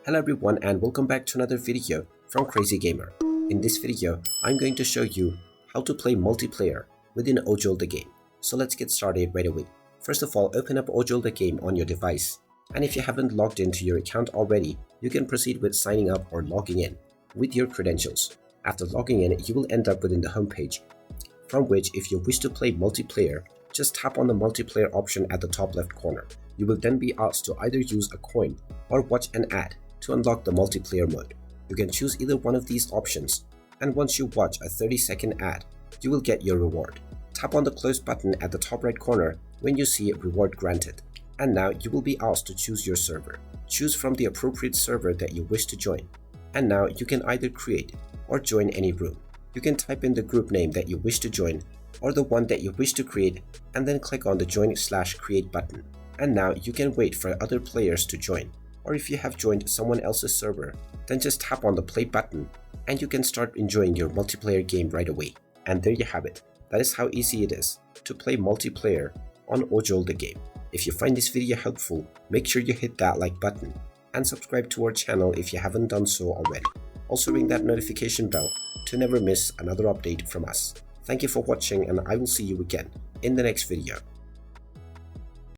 Hello everyone and welcome back to another video from Crazy Gamer. In this video, I'm going to show you how to play multiplayer within OJOL The Game. So let's get started right away. First of all, open up OJOL The Game on your device. And if you haven't logged into your account already, you can proceed with signing up or logging in with your credentials. After logging in, you will end up within the homepage, from which if you wish to play multiplayer, just tap on the multiplayer option at the top left corner. You will then be asked to either use a coin or watch an ad to unlock the multiplayer mode. You can choose either one of these options, and once you watch a 30-second ad, you will get your reward. Tap on the close button at the top right corner when you see reward granted. And now you will be asked to choose your server. Choose from the appropriate server that you wish to join. And now you can either create or join any room. You can type in the group name that you wish to join or the one that you wish to create and then click on the join/create button. And now you can wait for other players to join. Or if you have joined someone else's server, then just tap on the play button and you can start enjoying your multiplayer game right away. And there you have it. That is how easy it is to play multiplayer on OJOL The Game. If you find this video helpful, make sure you hit that like button and subscribe to our channel if you haven't done so already. Also ring that notification bell to never miss another update from us. Thank you for watching and I will see you again in the next video.